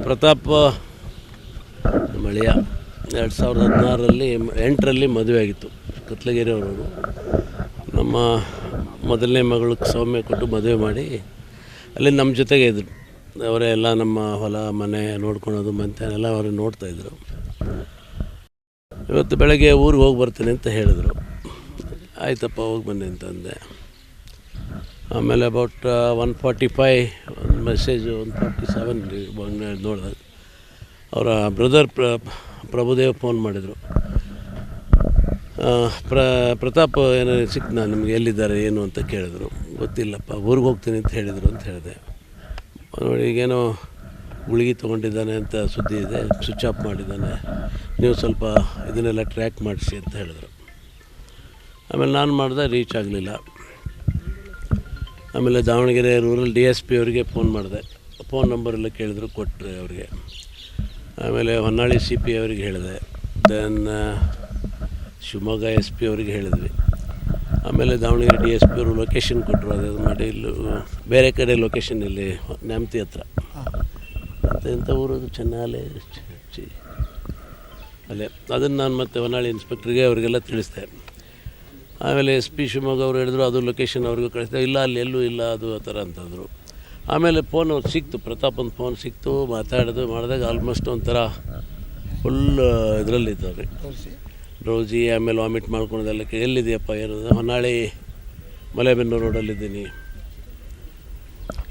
ಪ್ರತಾಪ್ ಮಳೆಯ 2016 ಮದುವೆ ಆಗಿತ್ತು. ಕತ್ಲಗಿರಿಯವರು ನಮ್ಮ ಮೊದಲನೇ ಮಗಳಿಗೆ ಸೌಮ್ಯ ಕೊಟ್ಟು ಮದುವೆ ಮಾಡಿ ಅಲ್ಲಿ ನಮ್ಮ ಜೊತೆಗೆ ಇದ್ದರು. ಅವರೇ ಎಲ್ಲ ನಮ್ಮ ಹೊಲ ಮನೆ ನೋಡ್ಕೊಳೋದು ಎಲ್ಲ ಅವರು ನೋಡ್ತಾಯಿದ್ರು. ಇವತ್ತು ಬೆಳಗ್ಗೆ ಊರಿಗೆ ಹೋಗಿ ಬರ್ತೀನಿ ಅಂತ ಹೇಳಿದರು. ಆಯ್ತಪ್ಪ ಹೋಗಿ ಬನ್ನಿ ಅಂತ ಅಂದೆ. ಆಮೇಲೆ ಅಬೌಟ್ 1:45 ಒಂದು ಮೆಸೇಜು 1:47 ನೋಡಿದಾಗ ಅವರ ಬ್ರದರ್ ಪ್ರಭುದೇವ್ ಫೋನ್ ಮಾಡಿದರು. ಪ್ರತಾಪ್ ಏನೋ ಸಿಕ್ತು, ನಿಮಗೆ ಎಲ್ಲಿದ್ದಾರೆ ಏನು ಅಂತ ಕೇಳಿದ್ರು. ಗೊತ್ತಿಲ್ಲಪ್ಪ, ಊರಿಗೆ ಹೋಗ್ತೀನಿ ಅಂತ ಹೇಳಿದರು ಅಂತ ಹೇಳಿದೆ. ನೋಡಿ ಈಗೇನೋ ಗುಳಿಗೆ ತೊಗೊಂಡಿದ್ದಾನೆ ಅಂತ ಸುದ್ದಿ ಇದೆ, ಸ್ವಿಚ್ ಆಫ್ ಮಾಡಿದ್ದಾನೆ, ನೀವು ಸ್ವಲ್ಪ ಇದನ್ನೆಲ್ಲ ಟ್ರ್ಯಾಕ್ ಮಾಡಿಸಿ ಅಂತ ಹೇಳಿದ್ರು. ಆಮೇಲೆ ನಾನು ಮಾಡಿದೆ, ರೀಚ್ ಆಗಲಿಲ್ಲ. ಆಮೇಲೆ ದಾವಣಗೆರೆ ರೂರಲ್ DSP ಅವರಿಗೆ ಫೋನ್ ಮಾಡಿದೆ. ಫೋನ್ ನಂಬರೆಲ್ಲ ಕೇಳಿದ್ರು, ಕೊಟ್ಟರೆ ಅವರಿಗೆ. ಆಮೇಲೆ ಹೊನ್ನಾಳಿ CP ಅವರಿಗೆ ಹೇಳಿದೆ. ದೆನ್ ಶಿವಮೊಗ್ಗ SP ಅವರಿಗೆ ಹೇಳಿದ್ವಿ. ಆಮೇಲೆ ದಾವಣಗೆರೆ DSP ಅವರು ಲೊಕೇಶನ್ ಕೊಟ್ಟರು. ಅದು ಮಾಡಿ ಇಲ್ಲಿ ಬೇರೆ ಕಡೆ ಲೊಕೇಶನ್ ಇಲ್ಲಿ ನ್ಯಾಮತಿ ಹತ್ರ ಮತ್ತು ಎಂಥ ಊರದು ಚೆನ್ನಾಲೆ ಅಲ್ಲೇ. ಅದನ್ನು ನಾನು ಮತ್ತೆ ಹೊನ್ನಾಳಿ ಇನ್ಸ್ಪೆಕ್ಟ್ರಿಗೆ ಅವರಿಗೆಲ್ಲ ತಿಳಿಸ್ದೆ. ಆಮೇಲೆ SP ಶಿವಮೊಗ್ಗ ಅವರು ಹೇಳಿದ್ರು, ಅದು ಲೊಕೇಶನ್ ಅವ್ರಿಗೂ ಕಳಿಸ್ದೆ. ಇಲ್ಲ, ಅಲ್ಲಿ ಎಲ್ಲೂ ಇಲ್ಲ ಅದು ಆ ಥರ ಅಂತಂದರು. ಆಮೇಲೆ ಫೋನ್ ಅವ್ರು ಸಿಕ್ತು, ಪ್ರತಾಪನ ಫೋನ್ ಸಿಕ್ತು. ಮಾತಾಡೋದು ಮಾಡಿದಾಗ ಆಲ್ಮೋಸ್ಟ್ ಒಂಥರ ಫುಲ್ ಇದರಲ್ಲಿದ್ದಾರೆ, ರೋಜಿ. ಆಮೇಲೆ ವಾಮಿಟ್ ಮಾಡ್ಕೊಳೋದೆಲ್ಲ. ಎಲ್ಲಿದೆಯಪ್ಪ ಏನು? ಹೊನ್ನಾಳಿ ಮಲೆಬೆನ್ನೂರು ರೋಡಲ್ಲಿದ್ದೀನಿ.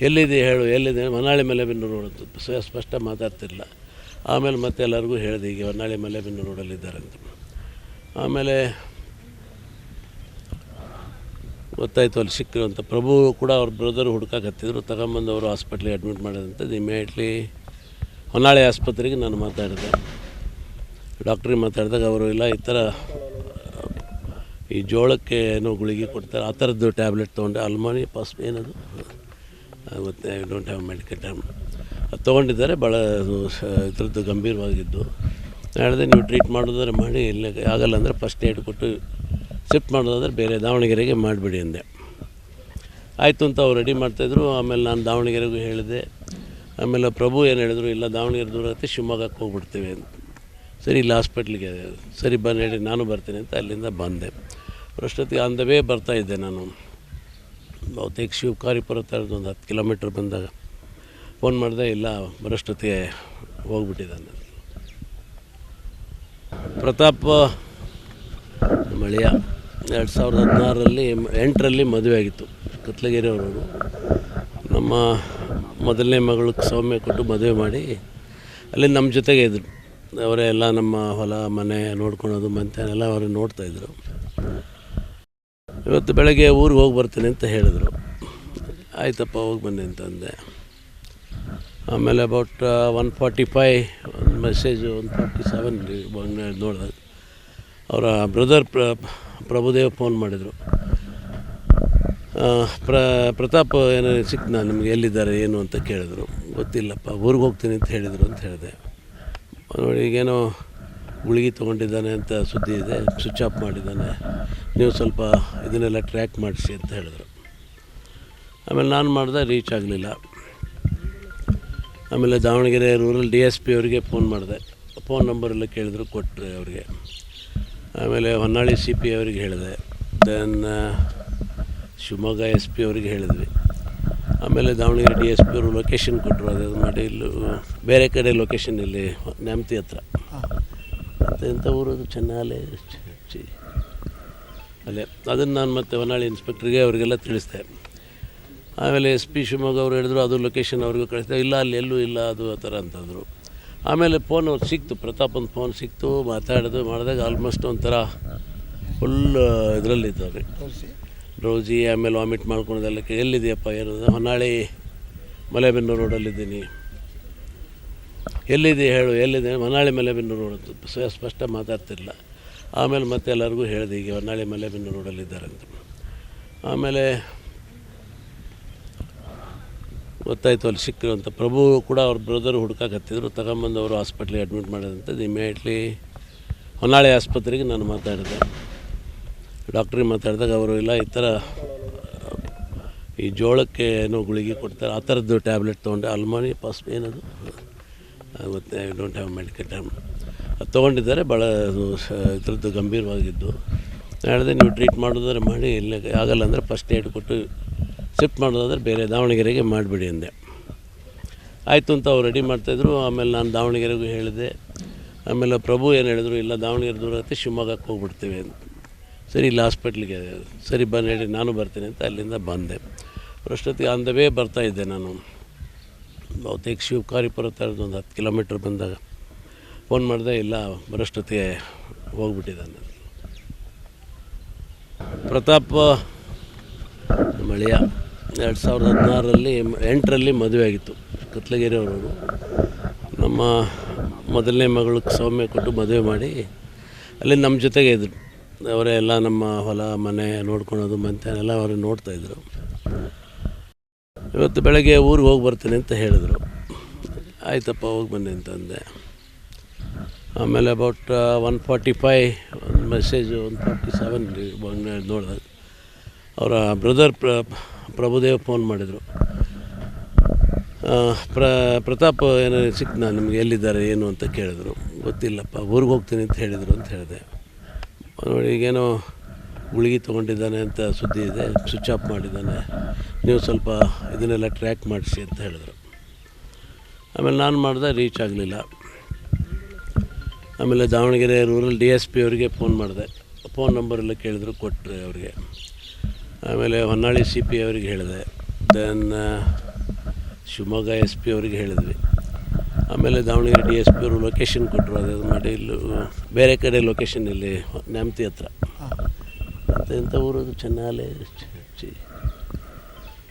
ಎಲ್ಲಿದೆ ಹೇಳು, ಎಲ್ಲಿದೆ? ಹೊನ್ನಾಳಿ ಮಲೆಬೆನ್ನೂರು ರೋಡ್ ಅಂತ ಸ್ಪಷ್ಟ ಮಾತಾಡ್ತಿರಲಿಲ್ಲ. ಆಮೇಲೆ ಮತ್ತೆ ಎಲ್ಲರಿಗೂ ಹೇಳಿದೆ, ಹೀಗೆ ಹೊನ್ನಾಳಿ ಮಲೆಬೆನ್ನೂರು ರೋಡಲ್ಲಿದ್ದಾರೆ ಅಂತ. ಆಮೇಲೆ ಗೊತ್ತಾಯಿತು ಅಲ್ಲಿ ಸಿಕ್ಕರು ಅಂತ. ಪ್ರಭು ಕೂಡ ಅವ್ರ ಬ್ರದರ್ ಹುಡ್ಕಾಕತ್ತಿದ್ರು. ತಗೊಂಬಂದು ಅವರು ಹಾಸ್ಪಿಟ್ಲಿಗೆ ಅಡ್ಮಿಟ್ ಮಾಡೋದಂಥದ್ದು. ಇಮಿಡಿಯೇಟ್ಲಿ ಹೊನ್ನಾಳಿ ಆಸ್ಪತ್ರೆಗೆ ನಾನು ಮಾತಾಡಿದೆ. ಡಾಕ್ಟ್ರಿಗೆ ಮಾತಾಡಿದಾಗ ಅವರು ಇಲ್ಲ, ಈ ಥರ ಈ ಜೋಳಕ್ಕೆ ಏನೋ ಗುಳಿಗೆ ಕೊಡ್ತಾರೆ, ಆ ಥರದ್ದು ಟ್ಯಾಬ್ಲೆಟ್ ತೊಗೊಂಡೆ. ಅಲ್ಮಾನಿ ಏನದು ಮತ್ತು I don't have medical time ಅದು ತೊಗೊಂಡಿದ್ದಾರೆ. ಭಾಳ ಇದ್ರದ್ದು ಗಂಭೀರವಾಗಿದ್ದು. ಹೇಳಿದೆ, ನೀವು ಟ್ರೀಟ್ ಮಾಡೋದಾದ್ರೆ ಮಾಡಿ, ಇಲ್ಲ ಆಗಲ್ಲ ಅಂದರೆ ಫಸ್ಟ್ ಏಡ್ ಕೊಟ್ಟು ಶಿಫ್ಟ್ ಮಾಡೋದಾದ್ರೆ ಬೇರೆ ದಾವಣಗೆರೆಗೆ ಮಾಡಿಬಿಡಿ ಅಂದೆ. ಆಯಿತು ಅಂತ ಅವ್ರು ರೆಡಿ ಮಾಡ್ತಾಯಿದ್ರು. ಆಮೇಲೆ ನಾನು ದಾವಣಗೆರೆಗೂ ಹೇಳಿದೆ. ಆಮೇಲೆ ಪ್ರಭು ಏನು ಹೇಳಿದ್ರು, ಇಲ್ಲ ದಾವಣಗೆರೆ ದೂರ ಆಗುತ್ತೆ, ಶಿವಮೊಗ್ಗಕ್ಕೆ ಹೋಗ್ಬಿಡ್ತೀವಿ ಅಂತ. ಸರಿ, ಇಲ್ಲ ಹಾಸ್ಪಿಟ್ಲಿಗೆ. ಸರಿ ಬನ್ನಿ ಹೇಳಿ, ನಾನು ಬರ್ತೀನಿ ಅಂತ ಅಲ್ಲಿಂದ ಬಂದೆ. ಅಷ್ಟೊತ್ತಿಗೆ ಆನ್ ದ ವೇ ಬರ್ತಾಯಿದ್ದೆ ನಾನು. ಬಹುತೇಕ ಶಿವಕಾರಿಪುರ ಥರದ್ದು ಒಂದು 10 ಕಿಲೋಮೀಟ್ರ್ ಬಂದಾಗ ಫೋನ್ ಮಾಡಿದೆ. ಇಲ್ಲ, ಬರೋಷ್ಟೊತ್ತಿಗೆ ಹೋಗ್ಬಿಟ್ಟಿದ್ದಾನೆ. ಪ್ರತಾಪ್ ಮಳೆಯ 2016 ಮದುವೆ ಆಗಿತ್ತು. ಕತ್ಲಗಿರಿಯವರು ನಮ್ಮ ಮೊದಲನೇ ಮಗಳಿಗೆ ಸೌಮ್ಯ ಕೊಟ್ಟು ಮದುವೆ ಮಾಡಿ ಅಲ್ಲಿ ನಮ್ಮ ಜೊತೆಗೆ ಇದ್ದರು. ಅವರೇ ಎಲ್ಲ ನಮ್ಮ ಹೊಲ ಮನೆ ನೋಡ್ಕೊಳೋದು ಎಲ್ಲ ಅವರು ನೋಡ್ತಾಯಿದ್ರು. ಇವತ್ತು ಬೆಳಗ್ಗೆ ಊರಿಗೆ ಹೋಗಿ ಬರ್ತೀನಿ ಅಂತ ಹೇಳಿದರು. ಆಯ್ತಪ್ಪ ಹೋಗಿ ಬನ್ನಿ ಅಂತ ಅಂದೆ. ಆಮೇಲೆ ಅಬೌಟ್ 1:45 ಒಂದು ಮೆಸೇಜು 1:47 ನೋಡಿದಾಗ ಅವರ ಬ್ರದರ್ ಪ್ರಭುದೇವ್ ಫೋನ್ ಮಾಡಿದರು. ಪ್ರತಾಪ್ ಏನೋ ಸಿಕ್ತು, ನಿಮಗೆ ಎಲ್ಲಿದ್ದಾರೆ ಏನು ಅಂತ ಕೇಳಿದ್ರು. ಗೊತ್ತಿಲ್ಲಪ್ಪ, ಊರಿಗೆ ಹೋಗ್ತೀನಿ ಅಂತ ಹೇಳಿದರು ಅಂತ ಹೇಳಿದೆ. ನೋಡಿ ಈಗೇನೋ ಗುಳಿಗೆ ತೊಗೊಂಡಿದ್ದಾನೆ ಅಂತ ಸುದ್ದಿ ಇದೆ, ಸ್ವಿಚ್ ಆಫ್ ಮಾಡಿದ್ದಾನೆ, ನೀವು ಸ್ವಲ್ಪ ಇದನ್ನೆಲ್ಲ ಟ್ರ್ಯಾಕ್ ಮಾಡಿಸಿ ಅಂತ ಹೇಳಿದ್ರು. ಆಮೇಲೆ ನಾನು ಮಾಡಿದೆ, ರೀಚ್ ಆಗಲಿಲ್ಲ. ಆಮೇಲೆ ದಾವಣಗೆರೆ ರೂರಲ್ DSP ಅವರಿಗೆ ಫೋನ್ ಮಾಡಿದೆ. ಫೋನ್ ನಂಬರೆಲ್ಲ ಕೇಳಿದ್ರು, ಕೊಟ್ಟರೆ ಅವರಿಗೆ. ಆಮೇಲೆ ಹೊನ್ನಾಳಿ CP ಅವರಿಗೆ ಹೇಳಿದೆ. ದೆನ್ ಶಿವಮೊಗ್ಗ SP ಅವರಿಗೆ ಹೇಳಿದ್ವಿ. ಆಮೇಲೆ ದಾವಣಗೆರೆ DSP ಅವರು ಲೊಕೇಶನ್ ಕೊಟ್ಟರು. ಅದು ಮಾಡಿ ಇಲ್ಲಿ ಬೇರೆ ಕಡೆ ಲೊಕೇಶನ್ ಇಲ್ಲಿ ನ್ಯಾಮತಿ ಹತ್ರ ಮತ್ತು ಎಂಥ ಊರದು ಚೆನ್ನಾಲೆ ಅಲ್ಲೇ. ಅದನ್ನು ನಾನು ಮತ್ತೆ ಹೊನ್ನಾಳಿ ಇನ್ಸ್ಪೆಕ್ಟ್ರಿಗೆ ಅವರಿಗೆಲ್ಲ ತಿಳಿಸ್ದೆ. ಆಮೇಲೆ SP ಶಿವಮೊಗ್ಗ ಅವರು ಹೇಳಿದ್ರು, ಅದು ಲೊಕೇಶನ್ ಅವ್ರಿಗೂ ಕಳಿಸ್ದೆ. ಇಲ್ಲ, ಅಲ್ಲಿ ಎಲ್ಲೂ ಇಲ್ಲ ಅದು ಆ ಥರ ಅಂತಂದರು. ಆಮೇಲೆ ಫೋನ್ ಅವ್ರು ಸಿಕ್ತು, ಪ್ರತಾಪನ ಫೋನ್ ಸಿಕ್ತು. ಮಾತಾಡೋದು ಮಾಡಿದಾಗ ಆಲ್ಮೋಸ್ಟ್ ಒಂಥರ ಫುಲ್ ಇದರಲ್ಲಿದ್ದಾರೆ, ರೋಜಿ. ಆಮೇಲೆ ವಾಮಿಟ್ ಮಾಡ್ಕೊಳೋದೆಲ್ಲ. ಎಲ್ಲಿದೆಯಪ್ಪ ಏನು? ಹೊನ್ನಾಳಿ ಮಲೆಬೆನ್ನೂರು ರೋಡಲ್ಲಿದ್ದೀನಿ. ಎಲ್ಲಿದೆ ಹೇಳು, ಎಲ್ಲಿದೆ? ಹೊನ್ನಾಳಿ ಮಲೆಬೆನ್ನೂರು ರೋಡ್ ಅಂತ ಸ್ಪಷ್ಟ ಮಾತಾಡ್ತಿರಲಿಲ್ಲ. ಆಮೇಲೆ ಮತ್ತೆ ಎಲ್ಲರಿಗೂ ಹೇಳಿದೆ, ಹೀಗೆ ಹೊನ್ನಾಳಿ ಮಲೆಬೆನ್ನೂರು ರೋಡಲ್ಲಿದ್ದಾರೆ ಅಂತ. ಆಮೇಲೆ ಗೊತ್ತಾಯಿತು ಅಲ್ಲಿ ಸಿಕ್ಕರು ಅಂತ. ಪ್ರಭು ಕೂಡ ಅವ್ರ ಬ್ರದರ್ ಹುಡ್ಕಾಕತ್ತಿದ್ರು. ತಗೊಂಬಂದು ಅವರು ಹಾಸ್ಪಿಟ್ಲಿಗೆ ಅಡ್ಮಿಟ್ ಮಾಡೋದಂಥದ್ದು. ಇಮಿಡಿಯೇಟ್ಲಿ ಹೊನ್ನಾಳಿ ಆಸ್ಪತ್ರೆಗೆ ನಾನು ಮಾತಾಡಿದೆ. ಡಾಕ್ಟ್ರಿಗೆ ಮಾತಾಡಿದಾಗ ಅವರು ಇಲ್ಲ, ಈ ಥರ ಈ ಜೋಳಕ್ಕೆ ಏನೋ ಗುಳಿಗೆ ಕೊಡ್ತಾರೆ, ಆ ಥರದ್ದು ಟ್ಯಾಬ್ಲೆಟ್ ತೊಗೊಂಡೆ. ಅಲ್ಮಾನಿ ಏನದು ಮತ್ತು I don't have medical time ಅದು ತೊಗೊಂಡಿದ್ದಾರೆ. ಭಾಳ ಇದ್ರದ್ದು ಗಂಭೀರವಾಗಿದ್ದು ಹೇಳಿದೆ, ನೀವು ಟ್ರೀಟ್ ಮಾಡೋದಾದ್ರೆ ಮಾಡಿ, ಇಲ್ಲ ಆಗಲ್ಲ ಅಂದರೆ ಫಸ್ಟ್ ಏಡ್ ಕೊಟ್ಟು ಶಿಫ್ಟ್ ಮಾಡೋದಾದ್ರೆ ಬೇರೆ ದಾವಣಗೆರೆಗೆ ಮಾಡಿಬಿಡಿ ಅಂದೆ. ಆಯಿತು ಅಂತ ಅವ್ರು ರೆಡಿ ಮಾಡ್ತಾಯಿದ್ರು. ಆಮೇಲೆ ನಾನು ದಾವಣಗೆರೆಗೂ ಹೇಳಿದೆ. ಆಮೇಲೆ ಪ್ರಭು ಏನು ಹೇಳಿದ್ರು, ಇಲ್ಲ ದಾವಣಗೆರೆ ದೂರ ಆಗುತ್ತೆ, ಶಿವಮೊಗ್ಗಕ್ಕೆ ಹೋಗ್ಬಿಡ್ತೀವಿ ಅಂತ. ಸರಿ, ಇಲ್ಲಿ ಹಾಸ್ಪಿಟ್ಲಿಗೆ ಸರಿ ಬನ್ನಿ ಹೇಳಿ, ನಾನು ಬರ್ತೀನಿ ಅಂತ ಅಲ್ಲಿಂದ ಬಂದೆ. ಅಷ್ಟೊತ್ತಿಗೆ ಆನ್ ದ ವೇ ಬರ್ತಾಯಿದ್ದೆ ನಾನು. ಬಹುತೇಕ ಶಿವಕಾರಿಪುರ ಥರದ್ದು ಒಂದು 10 ಕಿಲೋಮೀಟ್ರ್ ಬಂದಾಗ ಫೋನ್ ಮಾಡಿದೆ, ಇಲ್ಲ ಬರೋಷ್ಟೊತ್ತಿಗೆ ಹೋಗ್ಬಿಟ್ಟಿದ್ದಾನೆ. ಪ್ರತಾಪ್ ಮಳೆಯ 2016 ಮದುವೆ ಆಗಿತ್ತು. ಕತ್ಲಗಿರಿಯವರು ನಮ್ಮ ಮೊದಲನೇ ಮಗಳಿಗೆ ಸೌಮ್ಯ ಕೊಟ್ಟು ಮದುವೆ ಮಾಡಿ ಅಲ್ಲಿ ನಮ್ಮ ಜೊತೆಗೆ ಇದ್ದರು. ಅವರೇ ಎಲ್ಲ ನಮ್ಮ ಹೊಲ ಮನೆ ನೋಡ್ಕೊಳೋದು ಮಂತೆಲ್ಲ ಅವರು ನೋಡ್ತಾಯಿದ್ರು. ಇವತ್ತು ಬೆಳಗ್ಗೆ ಊರಿಗೆ ಹೋಗಿ ಬರ್ತೀನಿ ಅಂತ ಹೇಳಿದ್ರು. ಆಯ್ತಪ್ಪ ಹೋಗಿ ಬನ್ನಿ ಅಂತಂದೆ. ಆಮೇಲೆ ಅಬೌಟ್ 1:45 ಒಂದು ಮೆಸೇಜು 1:47 ನೋಡಿದೆ. ಅವರ ಬ್ರದರ್ ಪ್ರಭುದೇವ್ ಫೋನ್ ಮಾಡಿದರು. ಪ್ರತಾಪ್ ಏನೋ ಸಿಕ್ತು, ನಿಮಗೆ ಎಲ್ಲಿದ್ದಾರೆ ಏನು ಅಂತ ಕೇಳಿದ್ರು. ಗೊತ್ತಿಲ್ಲಪ್ಪ, ಊರಿಗೆ ಹೋಗ್ತೀನಿ ಅಂತ ಹೇಳಿದರು ಅಂತ ಹೇಳಿದೆ. ನೋಡಿ, ಈಗೇನೋ ಗುಳಿಗೆ ತೊಗೊಂಡಿದ್ದಾನೆ ಅಂತ ಸುದ್ದಿ ಇದೆ, ಸ್ವಿಚ್ ಆಫ್ ಮಾಡಿದ್ದಾನೆ, ನೀವು ಸ್ವಲ್ಪ ಇದನ್ನೆಲ್ಲ ಟ್ರ್ಯಾಕ್ ಮಾಡಿಸಿ ಅಂತ ಹೇಳಿದ್ರು. ಆಮೇಲೆ ನಾನು ಮಾಡಿದೆ, ರೀಚ್ ಆಗಲಿಲ್ಲ. ಆಮೇಲೆ ದಾವಣಗೆರೆ ರೂರಲ್ DSP ಅವರಿಗೆ ಫೋನ್ ಮಾಡಿದೆ. ಫೋನ್ ನಂಬರೆಲ್ಲ ಕೇಳಿದ್ರು, ಕೊಟ್ಟರೆ ಅವರಿಗೆ. ಆಮೇಲೆ ಹೊನ್ನಾಳಿ CP ಅವರಿಗೆ ಹೇಳಿದೆ. ದೆನ್ ಶಿವಮೊಗ್ಗ SP ಅವರಿಗೆ ಹೇಳಿದ್ವಿ. ಆಮೇಲೆ ದಾವಣಗೆರೆ DSP ಅವರು ಲೊಕೇಶನ್ ಕೊಟ್ಟರು. ಅದು ಮಾಡಿ ಇಲ್ಲಿ ಬೇರೆ ಕಡೆ ಲೊಕೇಶನ್ ಇಲ್ಲಿ ನ್ಯಾಮತಿ ಹತ್ರ ಮತ್ತು ಎಂಥ ಊರದು ಚೆನ್ನಾಲೆ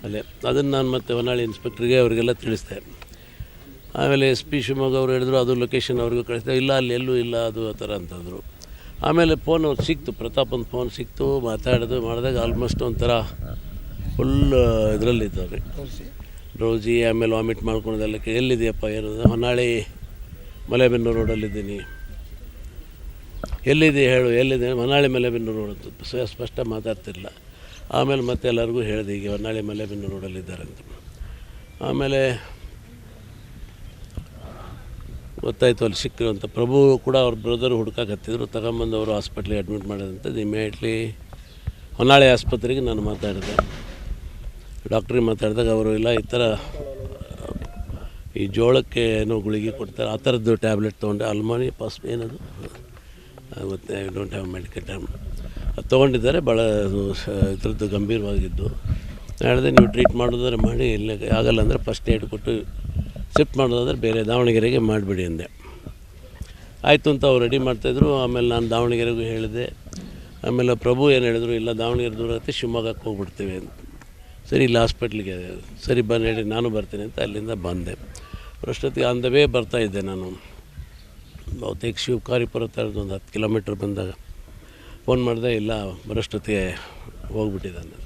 ಅಲ್ಲೇ. ಅದನ್ನು ನಾನು ಮತ್ತೆ ಹೊನ್ನಾಳಿ ಇನ್ಸ್ಪೆಕ್ಟ್ರಿಗೆ ಅವರಿಗೆಲ್ಲ ತಿಳಿಸ್ದೆ. ಆಮೇಲೆ SP ಶಿವಮೊಗ್ಗ ಅವರು ಹೇಳಿದ್ರು, ಅದು ಲೊಕೇಶನ್ ಅವ್ರಿಗೂ ಕಳಿಸ್ದೆ. ಇಲ್ಲ, ಅಲ್ಲಿ ಎಲ್ಲೂ ಇಲ್ಲ ಅದು ಆ ಥರ ಅಂತಂದರು. ಆಮೇಲೆ ಫೋನ್ ಅವ್ರು ಸಿಕ್ತು, ಪ್ರತಾಪನ ಫೋನ್ ಸಿಕ್ತು. ಮಾತಾಡೋದು ಮಾಡಿದಾಗ ಆಲ್ಮೋಸ್ಟ್ ಒಂಥರ ಫುಲ್ ಇದರಲ್ಲಿದ್ದಾರೆ, ಡ್ರೌಸಿ. ಆಮೇಲೆ ವಾಮಿಟ್ ಮಾಡ್ಕೊಳೋದೆಲ್ಲ. ಎಲ್ಲಿದೆಯಪ್ಪ ಏನು? ಹೊನ್ನಾಳಿ ಮಲೆಬೆನ್ನೂರು ರೋಡಲ್ಲಿದ್ದೀನಿ. ಎಲ್ಲಿದೆ ಹೇಳು, ಎಲ್ಲಿದೆ? ಹೊನ್ನಾಳಿ ಮಲೆಬೆನ್ನೂರು ರೋಡ್ ಅಂತ ಸ್ಪಷ್ಟ ಮಾತಾಡ್ತಿರಲಿಲ್ಲ. ಆಮೇಲೆ ಮತ್ತೆ ಎಲ್ಲರಿಗೂ ಹೇಳಿದೆ, ಈಗ ಹೊನ್ನಾಳಿ ಮಲೆಬೆನ್ನೂರು ರೋಡಲ್ಲಿದ್ದಾರೆ ಅಂತ. ಆಮೇಲೆ ಗೊತ್ತಾಯಿತು ಅಲ್ಲಿ ಸಿಕ್ಕರು ಅಂತ. ಪ್ರಭು ಕೂಡ ಅವ್ರ ಬ್ರದರ್ ಹುಡ್ಕಾಕತ್ತಿದ್ರು. ತಗೊಂಬಂದು ಅವರು ಹಾಸ್ಪಿಟ್ಲಿಗೆ ಅಡ್ಮಿಟ್ ಮಾಡೋದಂತೆ. ಇಮಿಡಿಯೇಟ್ಲಿ ಹೊನ್ನಾಳಿ ಆಸ್ಪತ್ರೆಗೆ ನಾನು ಮಾತಾಡಿದೆ. ಡಾಕ್ಟ್ರಿಗೆ ಮಾತಾಡಿದಾಗ ಅವರು, ಇಲ್ಲ ಈ ಥರ ಈ ಜೋಳಕ್ಕೆ ಏನೋ ಗುಳಿಗೆ ಕೊಡ್ತಾರೆ, ಆ ಥರದ್ದು ಟ್ಯಾಬ್ಲೆಟ್ ತೊಗೊಂಡೆ. ಅಲ್ಮಾನಿ ಏನದು ಗೊತ್ತೆ, I don't have medical time ಅದು ತೊಗೊಂಡಿದ್ದಾರೆ. ಭಾಳ ಇದ್ರದ್ದು ಗಂಭೀರವಾಗಿದ್ದು ಹೇಳಿದೆ, ನೀವು ಟ್ರೀಟ್ ಮಾಡೋದಾದ್ರೆ ಮಾಡಿ, ಇಲ್ಲ ಆಗಲ್ಲ ಅಂದರೆ ಫಸ್ಟ್ ಏಡ್ ಕೊಟ್ಟು ಶಿಫ್ಟ್ ಮಾಡೋದಾದ್ರೆ ಬೇರೆ ದಾವಣಗೆರೆಗೆ ಮಾಡಿಬಿಡಿ ಅಂದೆ. ಆಯಿತು ಅಂತ ಅವ್ರು ರೆಡಿ ಮಾಡ್ತಾಯಿದ್ರು. ಆಮೇಲೆ ನಾನು ದಾವಣಗೆರೆಗೂ ಹೇಳಿದೆ. ಆಮೇಲೆ ಪ್ರಭು ಏನು ಹೇಳಿದ್ರು, ಇಲ್ಲ ದಾವಣಗೆರೆ ದೂರ ಆಗುತ್ತೆ, ಶಿವಮೊಗ್ಗಕ್ಕೆ ಹೋಗ್ಬಿಡ್ತೀವಿ ಅಂತ. ಸರಿ, ಇಲ್ಲಿ ಹಾಸ್ಪಿಟ್ಲಿಗೆ ಸರಿ ಬನ್ನಿ ಹೇಳಿ, ನಾನು ಬರ್ತೀನಿ ಅಂತ ಅಲ್ಲಿಂದ ಬಂದೆ. ಅಷ್ಟೊತ್ತಿಗೆ ಆನ್ ದ ವೇ ಬರ್ತಾಯಿದ್ದೆ ನಾನು. ಬಹುತೇಕ ಶಿವಕಾರಿಪುರ ಥರದ್ದು ಒಂದು 10 ಕಿಲೋಮೀಟ್ರ್ ಬಂದಾಗ ಫೋನ್ ಮಾಡಿದೆ, ಇಲ್ಲ ಬರೋಷ್ಟೊತ್ತಿಗೆ ಹೋಗ್ಬಿಟ್ಟಿದ್ದಾನೆ.